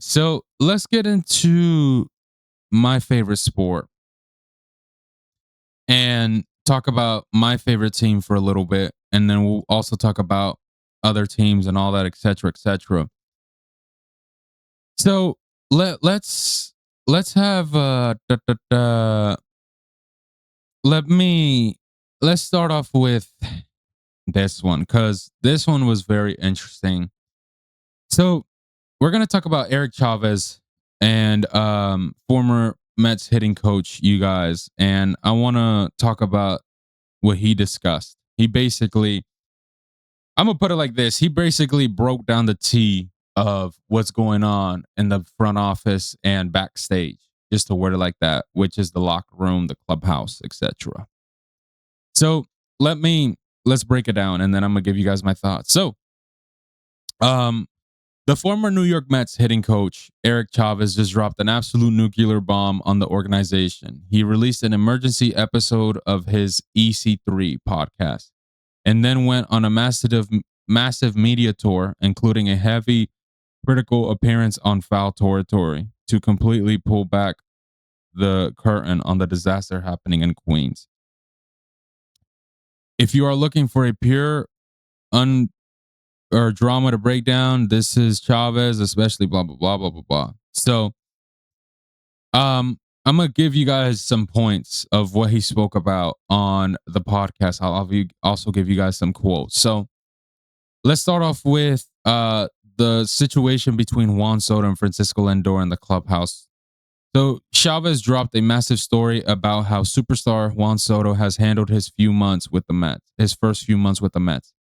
So let's get into my favorite sport and talk about my favorite team for a little bit. And then we'll also talk about other teams and all that, et cetera, et cetera. So let's have let me let's start off with this one because this one was very interesting. So we're gonna talk about Eric Chavez and former Mets hitting coach, you guys, and I want to talk about what he discussed. He basically, I'm gonna put it like this: he basically broke down the tea of what's going on in the front office and backstage, just to word it like that, which is the locker room, the clubhouse, etc. So let's break it down, and then I'm gonna give you guys my thoughts. So, um, the former New York Mets hitting coach, Eric Chavez, just dropped an absolute nuclear bomb on the organization. He released an emergency episode of his EC3 podcast and then went on a massive media tour, including a heavy critical appearance on foul territory to completely pull back the curtain on the disaster happening in Queens. If you are looking for a pure un or drama to break down, this is Chavez, especially blah blah blah blah blah blah. So, I'm gonna give you guys some points of what he spoke about on the podcast. Also give you guys some quotes. So, let's start off with the situation between Juan Soto and Francisco Lindor in the clubhouse. So, Chavez dropped a massive story about how superstar Juan Soto has handled his first few months with the Mets.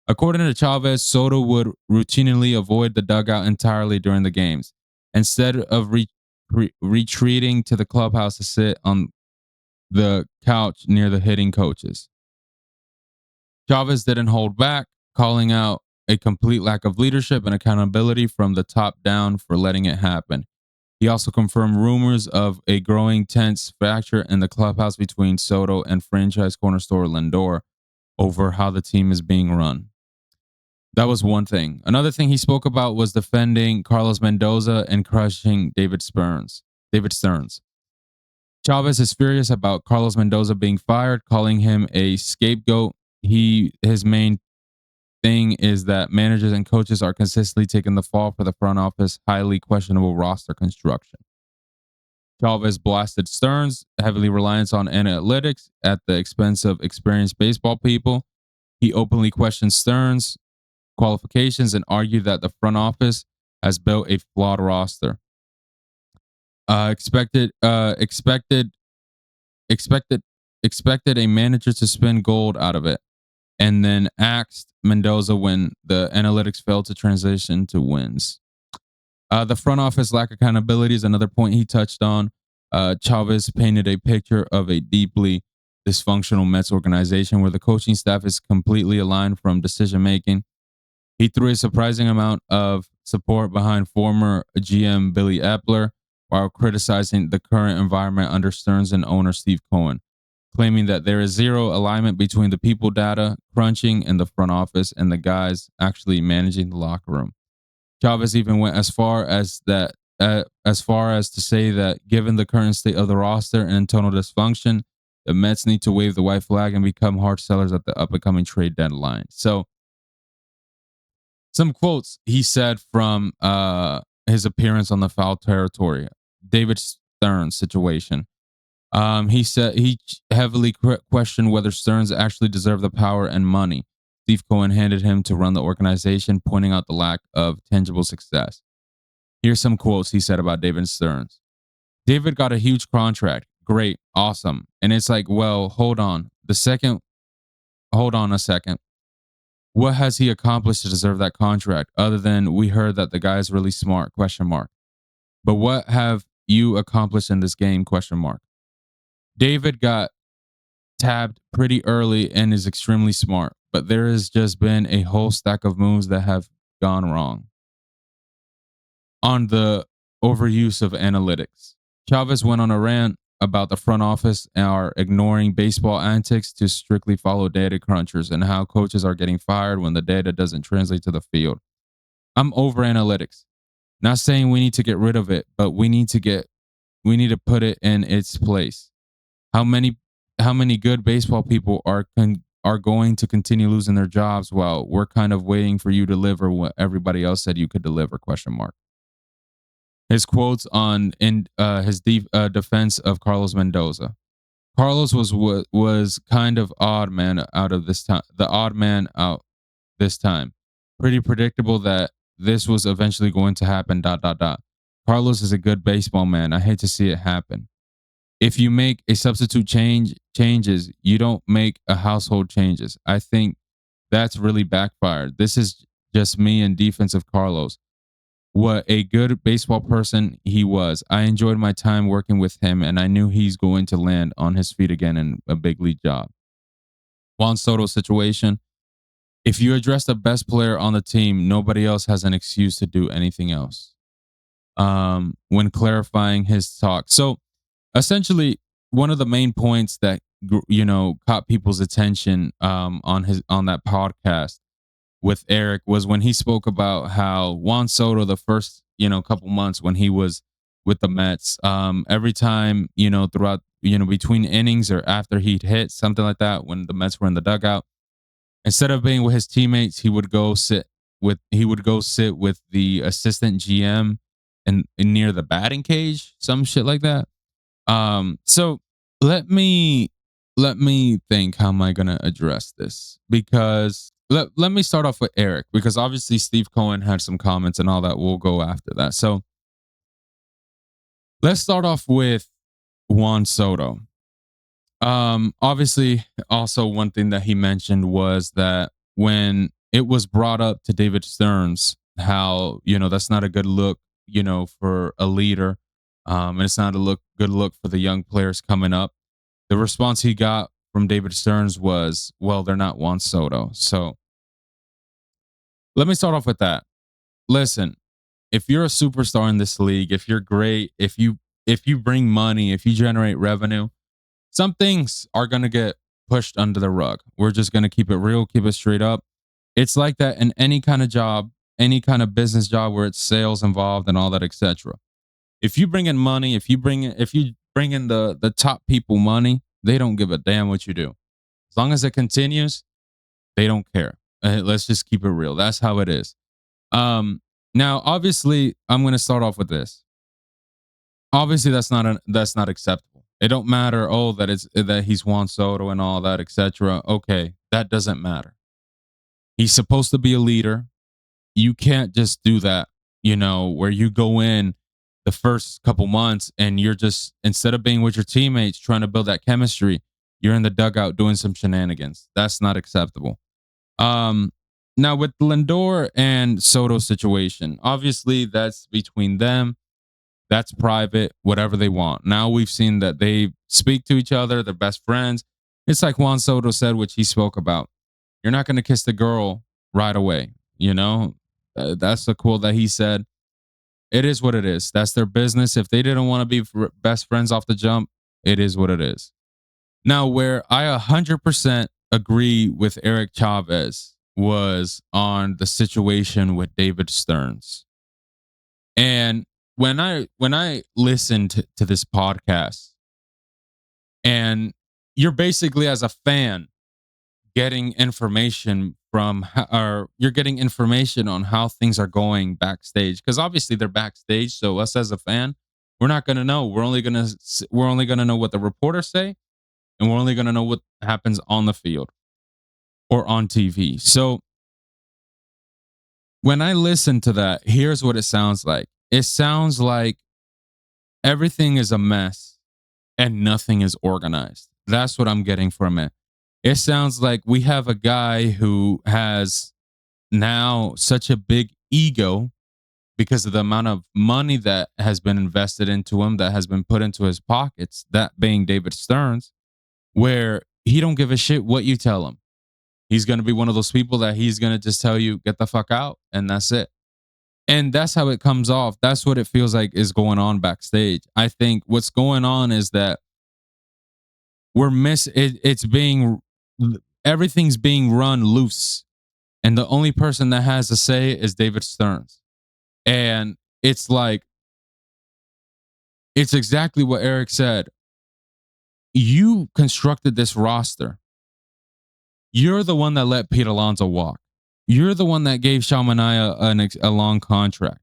According to Chavez, Soto would routinely avoid the dugout entirely during the games, instead of retreating to the clubhouse to sit on the couch near the hitting coaches. Chavez didn't hold back, calling out a complete lack of leadership and accountability from the top down for letting it happen. He also confirmed rumors of a growing tense fracture in the clubhouse between Soto and franchise cornerstone Lindor over how the team is being run. That was one thing. Another thing he spoke about was defending Carlos Mendoza and crushing David Stearns. Chavez is furious about Carlos Mendoza being fired, calling him a scapegoat. His main thing is that managers and coaches are consistently taking the fall for the front office highly questionable roster construction. Chavez blasted Stearns, heavily reliant on analytics at the expense of experienced baseball people. He openly questioned Stearns' qualifications and argued that the front office has built a flawed roster. Expected a manager to spin gold out of it, and then axed Mendoza when the analytics failed to transition to wins. The front office lack accountability is another point he touched on. Chavez painted a picture of a deeply dysfunctional Mets organization where the coaching staff is completely aligned from decision making. He threw a surprising amount of support behind former GM Billy Epler while criticizing the current environment under Stearns and owner Steve Cohen, claiming that there is zero alignment between the people data crunching in the front office and the guys actually managing the locker room. Chavez even went as far as to say that given the current state of the roster and internal dysfunction, the Mets need to wave the white flag and become hard sellers at the up-and-coming trade deadline. So, some quotes he said from his appearance on the foul territory, David Stearns situation. He said he heavily questioned whether Stearns actually deserved the power and money Steve Cohen handed him to run the organization, pointing out the lack of tangible success. Here's some quotes he said about David Stearns. David got a huge contract. Great. Awesome. And it's like, well, hold on a second. What has he accomplished to deserve that contract other than we heard that the guy is really smart? ? But what have you accomplished in this game ? David got tabbed pretty early and is extremely smart, but there has just been a whole stack of moves that have gone wrong. On the overuse of analytics, Chavez went on a rant about the front office are ignoring baseball antics to strictly follow data crunchers and how coaches are getting fired when the data doesn't translate to the field. I'm over analytics. Not saying we need to get rid of it, but we need to put it in its place. How many how many good baseball people are going to continue losing their jobs while we're kind of waiting for you to deliver what everybody else said you could deliver? Question mark. His quotes on in his defense of Carlos Mendoza. Carlos was kind of odd man out of this time. The odd man out this time. Pretty predictable that this was eventually going to happen. Dot dot dot. Carlos is a good baseball man. I hate to see it happen. If you make a substitute changes, you don't make a household changes. I think that's really backfired. This is just me in defense of Carlos. What a good baseball person he was. I enjoyed my time working with him, and I knew he's going to land on his feet again in a big league job. Juan Soto situation. If you address the best player on the team, nobody else has an excuse to do anything else. When clarifying his talk. So essentially, one of the main points that caught people's attention on that podcast with Eric was when he spoke about how Juan Soto, the first couple months when he was with the Mets, every time throughout between innings or after he'd hit something like that, when the Mets were in the dugout, instead of being with his teammates, he would go sit with the assistant GM and near the batting cage, some shit like that. So let me think, how am I gonna address this? Because let me start off with Eric, because obviously Steve Cohen had some comments and all that. We'll go after that. So let's start off with Juan Soto. Obviously, also one thing that he mentioned was that when it was brought up to David Stearns, how that's not a good look, for a leader, and it's not a good look for the young players coming up. The response he got from David Stearns was, "Well, they're not Juan Soto." So let me start off with that. Listen, if you're a superstar in this league, if you're great, if you bring money, if you generate revenue, some things are going to get pushed under the rug. We're just going to keep it real, keep it straight up. It's like that in any kind of job, any kind of business job where it's sales involved and all that, etc. If you bring in money, if you bring in the top people money, they don't give a damn what you do. As long as it continues, they don't care. Let's just keep it real. That's how it is. Now, obviously, I'm going to start off with this. Obviously, that's not acceptable. It don't matter. Oh, that he's Juan Soto and all that, etc. Okay, that doesn't matter. He's supposed to be a leader. You can't just do that. Where you go in the first couple months and you're just, instead of being with your teammates trying to build that chemistry, you're in the dugout doing some shenanigans. That's not acceptable. Now with Lindor and Soto situation, obviously that's between them. That's private, whatever they want. Now we've seen that they speak to each other, they're best friends. It's like Juan Soto said, which he spoke about. You're not going to kiss the girl right away. That's the quote that he said. It is what it is. That's their business. If they didn't want to be best friends off the jump, it is what it is. Now, where I 100% agree with Eric Chavez was on the situation with David Stearns. And when I listened to this podcast, and you're basically, as a fan, getting information or you're getting information on how things are going backstage, because obviously they're backstage. So us as a fan, we're not going to know. We're only going to know what the reporters say, and we're only going to know what happens on the field or on TV. So when I listen to that, here's what it sounds like. It sounds like everything is a mess and nothing is organized. That's what I'm getting from it. It sounds like we have a guy who has now such a big ego because of the amount of money that has been invested into him, that has been put into his pockets, that being David Stearns, where he don't give a shit what you tell him. He's going to be one of those people that he's going to just tell you, get the fuck out, and that's it. And that's how it comes off. That's what it feels like is going on backstage. I think what's going on is that everything's being run loose. And the only person that has a say is David Stearns. And it's like, it's exactly what Eric said. You constructed this roster. You're the one that let Pete Alonso walk. You're the one that gave Shamania a long contract.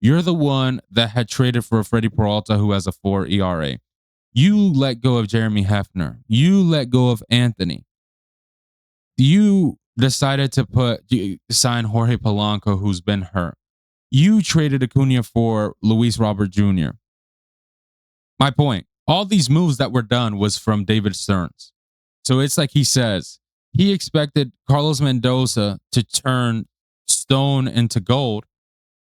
You're the one that had traded for Freddie Peralta, who has a 4 ERA. You let go of Jeremy Hefner. You let go of Anthony. You decided to sign Jorge Polanco, who's been hurt. You traded Acuna for Luis Robert Jr. My point, all these moves that were done was from David Stearns. So it's like he says, he expected Carlos Mendoza to turn stone into gold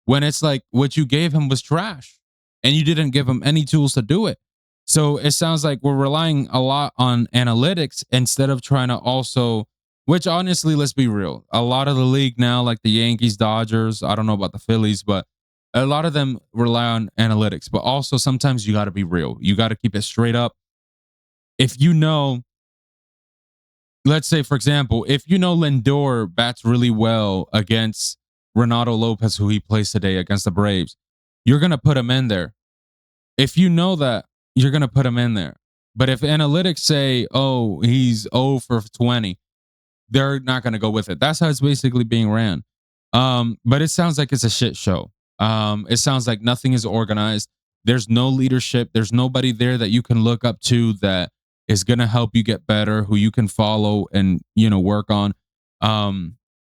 when it's like what you gave him was trash and you didn't give him any tools to do it. So it sounds like we're relying a lot on analytics instead of trying to also, which honestly, let's be real, a lot of the league now, like the Yankees, Dodgers, I don't know about the Phillies, but a lot of them rely on analytics. But also sometimes you got to be real. You got to keep it straight up. If you know, let's say, for example, if you know Lindor bats really well against Renato Lopez, who he plays today against the Braves, you're going to put him in there. If you know that, you're going to put him in there. But if analytics say, oh, he's 0 for 20, they're not going to go with it. That's how it's basically being ran. But it sounds like it's a shit show. It sounds like nothing is organized. There's no leadership. There's nobody there that you can look up to that is going to help you get better, who you can follow and, work on. And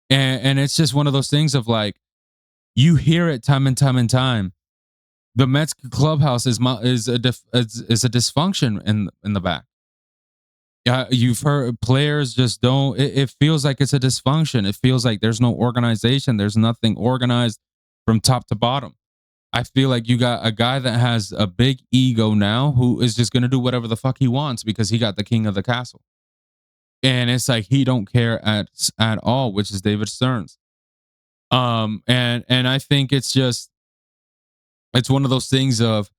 it's just one of those things of like, you hear it time and time and time. The Mets clubhouse is a dysfunction in the back. You've heard players just don't. It feels like it's a dysfunction. It feels like there's no organization. There's nothing organized from top to bottom. I feel like you got a guy that has a big ego now who is just gonna do whatever the fuck he wants because he got the king of the castle, and it's like he don't care at all, which is David Stearns. And I think it's one of those things of,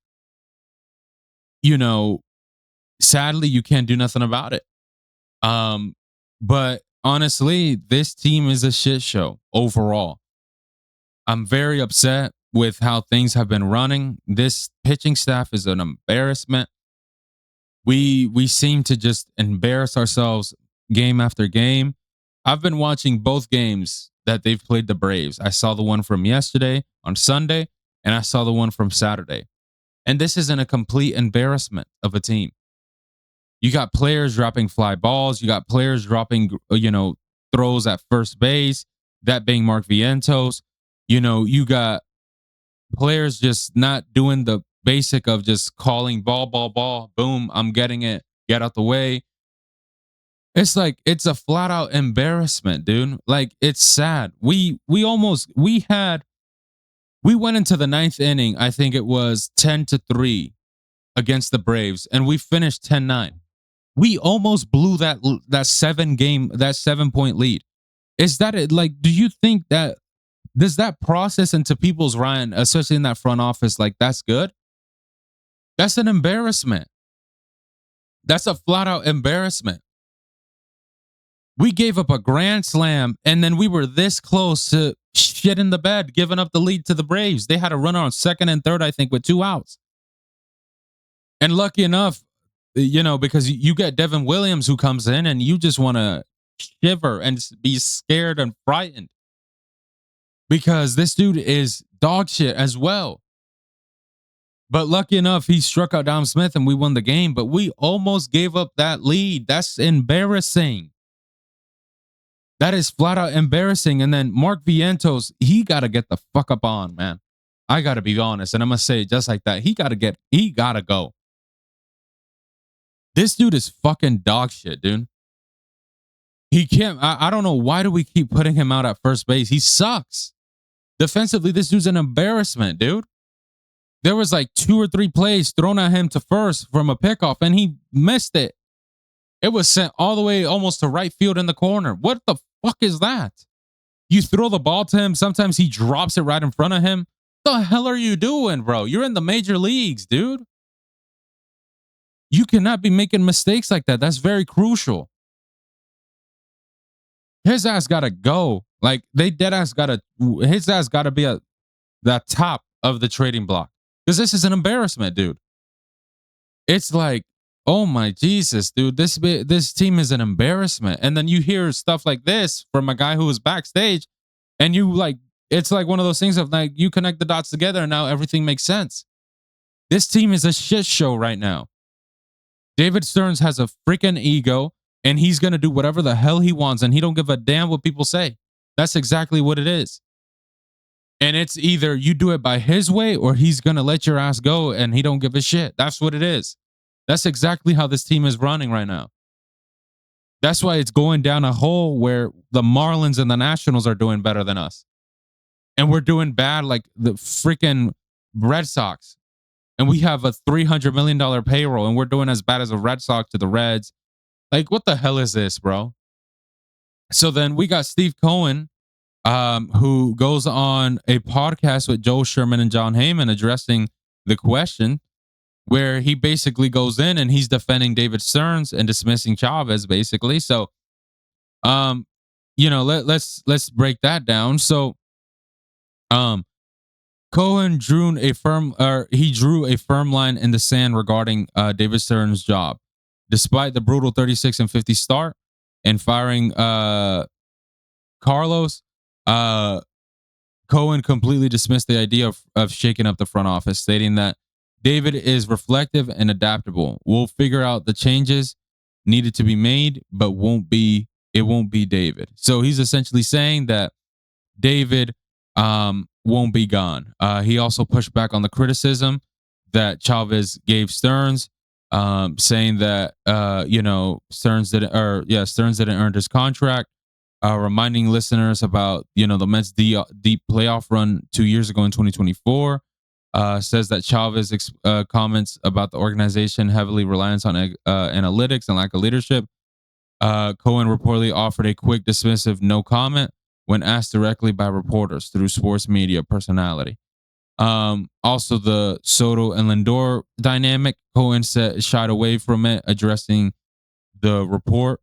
sadly you can't do nothing about it. But honestly, this team is a shit show overall. I'm very upset with how things have been running. This pitching staff is an embarrassment. We seem to just embarrass ourselves game after game. I've been watching both games that they've played the Braves. I saw the one from yesterday on Sunday, and I saw the one from Saturday. And this isn't a complete embarrassment of a team. You got players dropping fly balls. You got players dropping, throws at first base, that being Mark Vientos. You got players just not doing the basic of just calling ball, boom, I'm getting it, get out the way. It's like, it's a flat out embarrassment, dude. Like, it's sad. We went into the ninth inning, I think it was 10-3 against the Braves, and we finished 10-9. We almost blew that 7-point lead. Is that it? Like, do you think that, does that process into people's mind, especially in that front office, like that's good? That's an embarrassment. That's a flat out embarrassment. We gave up a grand slam, and then we were this close to shit in the bed, giving up the lead to the Braves. They had a runner on second and third, I think, with 2 outs. And lucky enough, because you get Devin Williams who comes in and you just want to shiver and be scared and frightened because this dude is dog shit as well. But lucky enough, he struck out Dom Smith and we won the game, but we almost gave up that lead. That's embarrassing. That is flat out embarrassing. And then Mark Vientos, he got to get the fuck up on, man. I got to be honest. And I'm going to say it just like that. He got to go. This dude is fucking dog shit, dude. He can't, I don't know. Why do we keep putting him out at first base? He sucks. Defensively, this dude's an embarrassment, dude. There was like 2 or 3 plays thrown at him to first from a pickoff, and he missed it. It was sent all the way almost to right field in the corner. What the fuck is that? You throw the ball to him. Sometimes he drops it right in front of him. What the hell are you doing, bro? You're in the major leagues, dude. You cannot be making mistakes like that. That's very crucial. His ass gotta go. Like, his ass gotta be at the top of the trading block. Because this is an embarrassment, dude. It's like, oh my Jesus, dude, this team is an embarrassment. And then you hear stuff like this from a guy who was backstage, and you like, it's like one of those things of like you connect the dots together and now everything makes sense. This team is a shit show right now. David Stearns has a freaking ego, and he's gonna do whatever the hell he wants, and he don't give a damn what people say. That's exactly what it is. And it's either you do it by his way or he's gonna let your ass go and he don't give a shit. That's what it is. That's exactly how this team is running right now. That's why it's going down a hole where the Marlins and the Nationals are doing better than us. And we're doing bad like the freaking Red Sox. And we have a $300 million payroll and we're doing as bad as the Red Sox to the Reds. Like, what the hell is this, bro? So then we got Steve Cohen, who goes on a podcast with Joe Sherman and John Heyman addressing the question, where he basically goes in and he's defending David Stearns and dismissing Chavez, basically. So, let's break that down. So, Cohen drew a firm line in the sand regarding David Stearns' job, despite the brutal 36-50 start and firing Carlos. Cohen completely dismissed the idea of shaking up the front office, stating that David is reflective and adaptable. We'll figure out the changes needed to be made, but it won't be David. So he's essentially saying that David won't be gone. He also pushed back on the criticism that Chavez gave Stearns, saying that Stearns didn't earn his contract. Reminding listeners about the Mets' deep playoff run 2 years ago in 2024. Says that Chavez comments about the organization heavily reliance on analytics and lack of leadership. Cohen reportedly offered a quick dismissive no comment when asked directly by reporters through sports media personality. Also, the Soto and Lindor dynamic, Cohen shied away from it, addressing the report.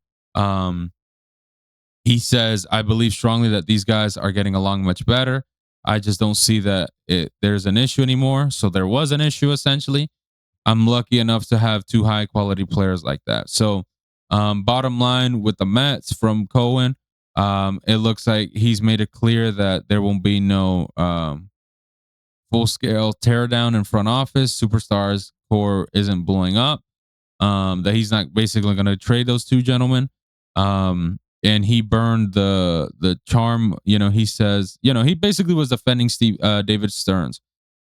He says, I believe strongly that these guys are getting along much better. I just don't see that there's an issue anymore. So there was an issue, essentially. I'm lucky enough to have two high quality players like that. So bottom line with the Mets from Cohen, it looks like he's made it clear that there won't be no full scale teardown in front office. Superstars core isn't blowing up. That he's not basically going to trade those two gentlemen. And he burned the charm. He says, he basically was defending David Stearns.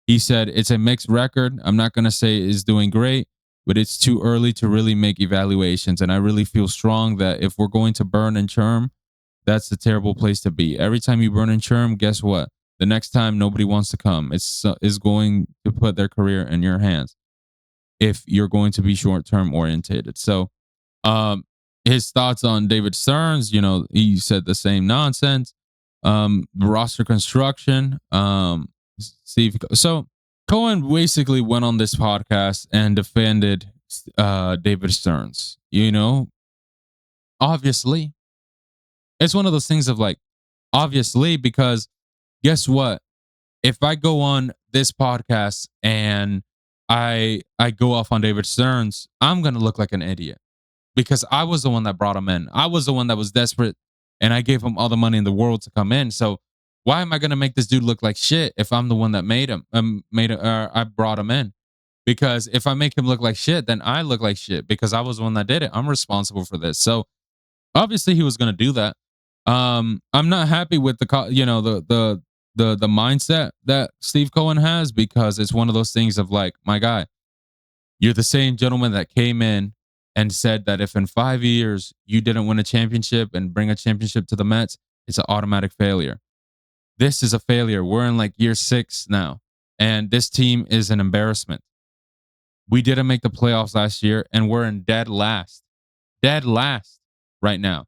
He said, it's a mixed record. I'm not going to say it's doing great, but it's too early to really make evaluations. And I really feel strong that if we're going to burn and churn, that's a terrible place to be. Every time you burn and churn, guess what? The next time nobody wants to come. It's going to put their career in your hands if you're going to be short-term orientated. So, his thoughts on David Stearns, he said the same nonsense. Roster construction, Steve. So Cohen basically went on this podcast and defended David Stearns. Obviously, it's one of those things of like, obviously, because guess what? If I go on this podcast and I go off on David Stearns, I'm gonna look like an idiot. Because I was the one that brought him in. I was the one that was desperate, and I gave him all the money in the world to come in. So why am I going to make this dude look like shit if I'm the one that made him? I brought him in. Because if I make him look like shit, then I look like shit because I was the one that did it. I'm responsible for this. So obviously he was going to do that. I'm not happy with the mindset that Steve Cohen has, because it's one of those things of like, my guy, you're the same gentleman that came in and said that if in 5 years you didn't win a championship and bring a championship to the Mets, it's an automatic failure. This is a failure. We're in like year 6 now, and this team is an embarrassment. We didn't make the playoffs last year, and we're in dead last right now.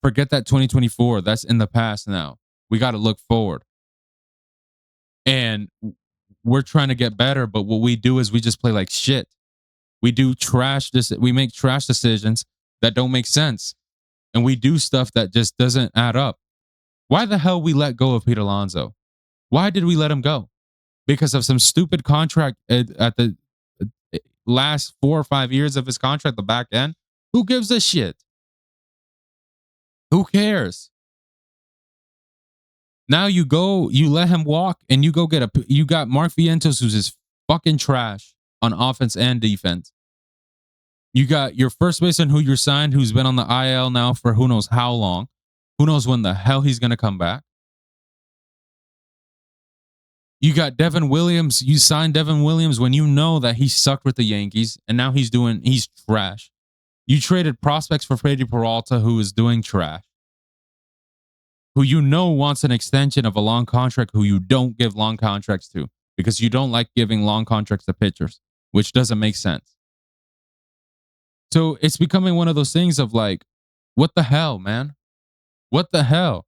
Forget that 2024. That's in the past now. We got to look forward. And we're trying to get better, but what we do is we just play like shit. We make trash decisions that don't make sense. And we do stuff that just doesn't add up. Why the hell we let go of Pete Alonso? Why did we let him go? because of some stupid contract at the last 4 or 5 years of his contract, the back end. Who gives a shit? Who cares? Now you let him walk, and you go get you got Mark Vientos, who's just fucking trash on offense and defense. You got your first baseman who you're signed, who's been on the IL now for who knows how long. Who knows when the hell he's gonna come back? You got Devin Williams. You signed Devin Williams when you know that he sucked with the Yankees, and now he's trash. You traded prospects for Freddy Peralta, who is doing trash, who you know wants an extension of a long contract, who you don't give long contracts to because you don't like giving long contracts to pitchers, which doesn't make sense. So it's becoming one of those things of like, what the hell, man? What the hell?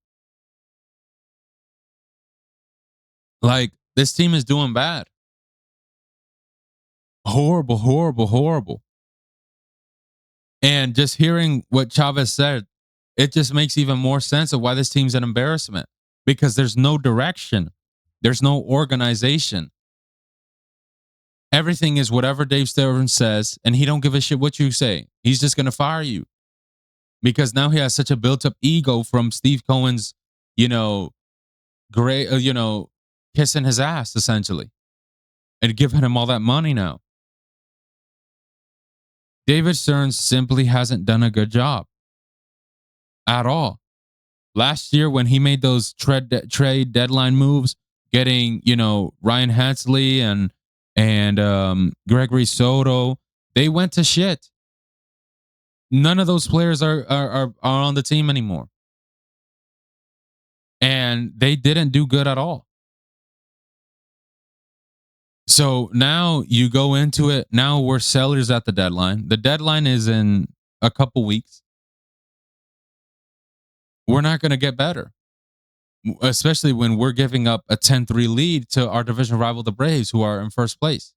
Like, this team is doing bad. Horrible, horrible, horrible. And just hearing what Chavez said, it just makes even more sense of why this team's an embarrassment, because there's no direction. There's no organization. Everything is whatever Dave Stearns says, and he don't give a shit what you say. He's just going to fire you because now he has such a built up ego from Steve Cohen's, you know, great, kissing his ass essentially and giving him all that money now. David Stearns simply hasn't done a good job at all. Last year, when he made those trade deadline moves, getting Ryan Hatsley and Gregory Soto, they went to shit. None of those players are on the team anymore, and they didn't do good at all. So now you go into it. Now we're sellers at the deadline. The deadline is in a couple weeks. We're not going to get better, especially when we're giving up a 10-3 lead to our division rival, the Braves, who are in first place.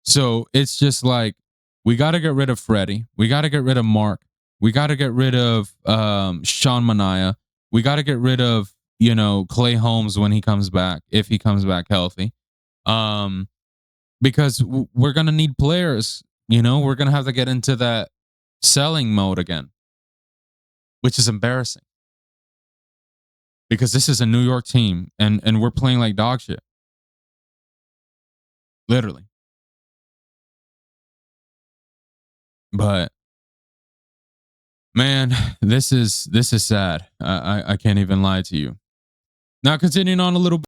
So it's just like, we got to get rid of Freddie. We got to get rid of Mark. We got to get rid of Sean Manaea. We got to get rid of, Clay Holmes when he comes back, if he comes back healthy. Because we're going to need players. We're going to have to get into that selling mode again, which is embarrassing. Because this is a New York team, and we're playing like dog shit. Literally. But man, this is sad. I can't even lie to you. Now, continuing on a little bit.